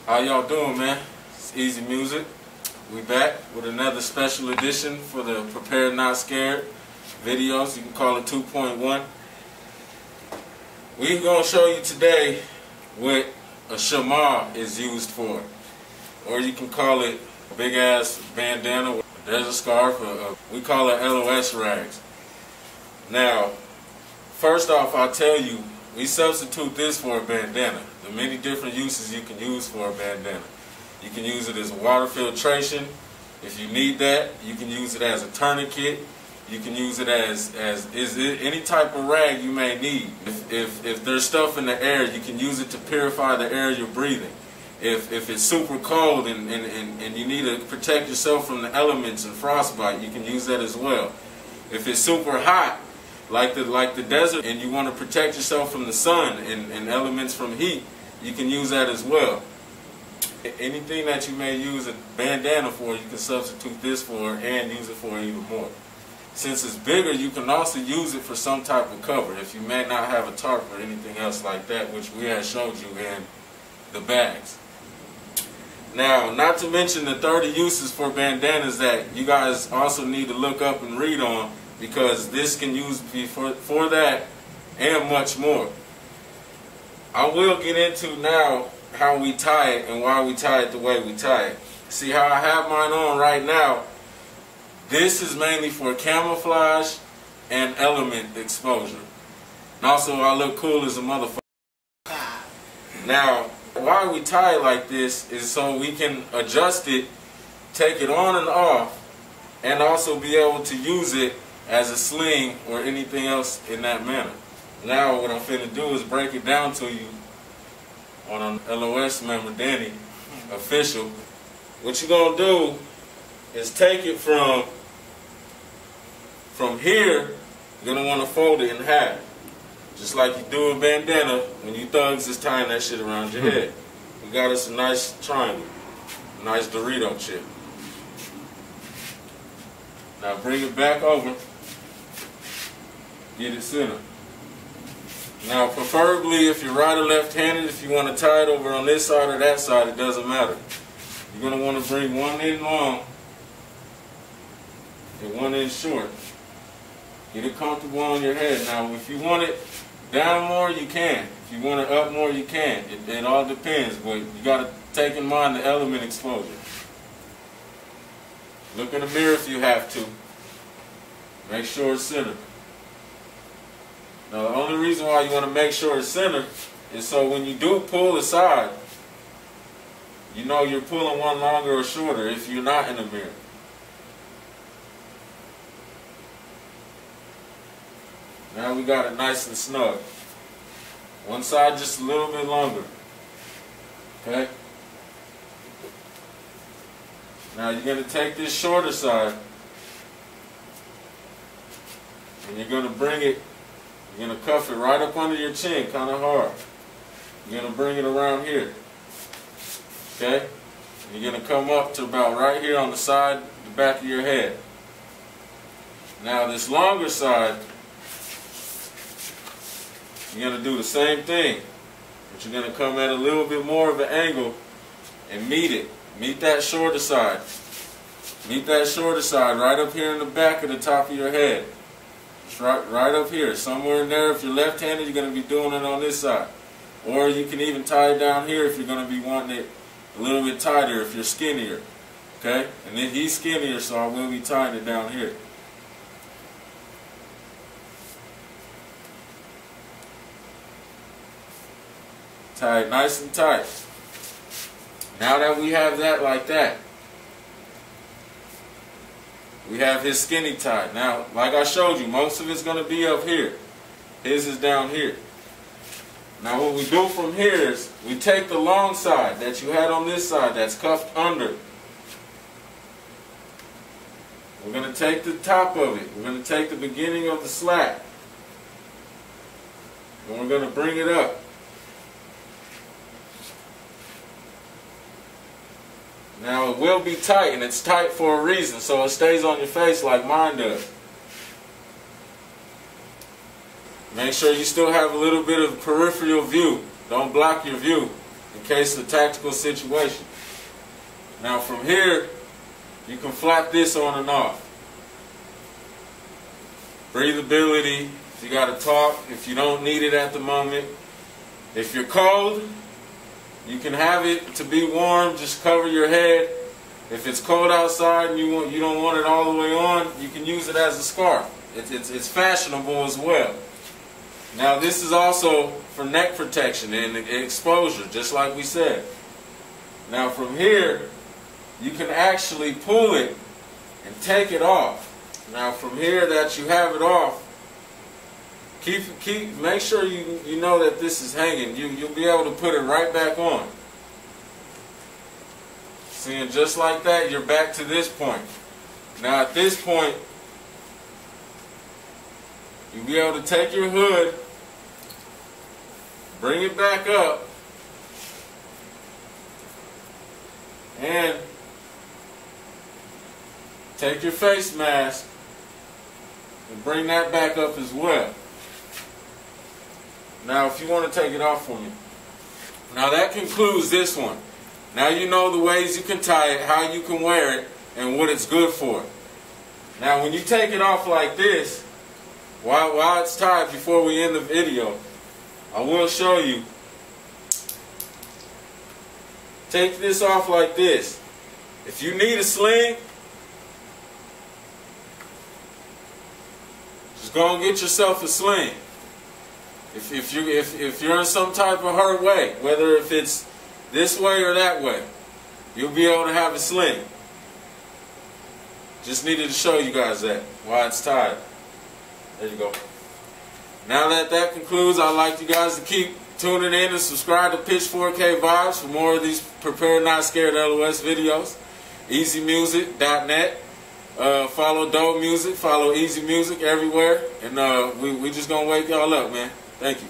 How y'all doing, man? It's Eazy Music. We back with another special edition for the Prepared Not Scared videos. You can call it 2.1. We're going to show you today what a Shemagh is used for. Or you can call it a big ass bandana. There's a scarf. We call it L.O.S rags. Now, first off, I'll tell you, we substitute this for a bandana. The many different uses you can use for a bandana. You can use it as water filtration. If you need that, you can use it as a tourniquet. You can use it as any type of rag you may need. If there's stuff in the air, you can use it to purify the air you're breathing. If it's super cold and you need to protect yourself from the elements and frostbite, you can use that as well. If it's super hot, like the desert, and you want to protect yourself from the sun and elements from heat, you can use that as well. Anything that you may use a bandana for, you can substitute this for and use it for even more. Since it's bigger, you can also use it for some type of cover if you may not have a tarp or anything else like that, which we had showed you in the bags. Now, not to mention the 30 uses for bandanas that you guys also need to look up and read on, because this can use for that and much more. I will get into now how we tie it and why we tie it the way we tie it. See how I have mine on right now? This is mainly for camouflage and element exposure. And also I look cool as a motherfucker. Now, why we tie it like this is so we can adjust it, take it on and off, and also be able to use it as a sling or anything else in that manner. Now what I'm finna do is break it down to you on an L.O.S member, Danny, official. What you're gonna do is take it from here, you're gonna wanna fold it in half. Just like you do a bandana when you thugs is tying that shit around your head. We got us a nice triangle, a nice Dorito chip. Now bring it back over. Get it centered. Now preferably if you're right or left-handed, if you want to tie it over on this side or that side, it doesn't matter. You're going to want to bring one end long and one end short. Get it comfortable on your head. Now if you want it down more, you can. If you want it up more, you can. It all depends, but you got to take in mind the element exposure. Look in the mirror if you have to. Make sure it's centered. Now the only reason why you want to make sure it's centered is so when you do pull aside, you know you're pulling one longer or shorter if you're not in the mirror. Now we got it nice and snug. One side just a little bit longer. Okay? Now you're going to take this shorter side and you're going to bring it, you're going to cuff it right up under your chin, kind of hard. You're going to bring it around here. Okay? You're going to come up to about right here on the side, the back of your head. Now this longer side, you're going to do the same thing, but you're going to come at a little bit more of an angle and meet it. Meet that shorter side. Meet that shorter side right up here in the back of the top of your head. It's right up here. Somewhere in there. If you're left-handed, you're going to be doing it on this side. Or you can even tie it down here if you're going to be wanting it a little bit tighter if you're skinnier. Okay? And then he's skinnier, so I will be tying it down here. Tie it nice and tight. Now that we have that like that, we have his skinny tie. Now, like I showed you, most of it's going to be up here. His is down here. Now what we do from here is we take the long side that you had on this side that's cuffed under. We're going to take the top of it. We're going to take the beginning of the slack. And we're going to bring it up. Now it will be tight, and it's tight for a reason, so it stays on your face like mine does. Make sure you still have a little bit of peripheral view. Don't block your view. in case of tactical situation. Now from here, you can flap this on and off. Breathability, if you got to talk, if you don't need it at the moment. If you're cold, you can have it to be warm, just cover your head. If it's cold outside and you don't want it all the way on, you can use it as a scarf. It's fashionable as well. Now this is also for neck protection and exposure, just like we said. Now from here, you can actually pull it and take it off. Now from here that you have it off, make sure you know that this is hanging. You'll be able to put it right back on. Seeing just like that, you're back to this point. Now at this point, you'll be able to take your hood, bring it back up, and take your face mask and bring that back up as well. Now if you want to take it off for me. Now that concludes this one. Now you know the ways you can tie it, how you can wear it, and what it's good for. Now when you take it off like this, while it's tied before we end the video, I will show you. Take this off like this. If you need a sling, just go and get yourself a sling. If you're in some type of hurt way, whether if it's this way or that way, you'll be able to have a sling. Just needed to show you guys that while it's tied. There you go. Now that concludes, I'd like you guys to keep tuning in and subscribe to Pitch 4K Vibes for more of these Prepare Not Scared L.O.S videos. EasyMusic.net. Follow D.O.A Music, follow Eazy Music everywhere, and we just gonna wake y'all up, man. Thank you.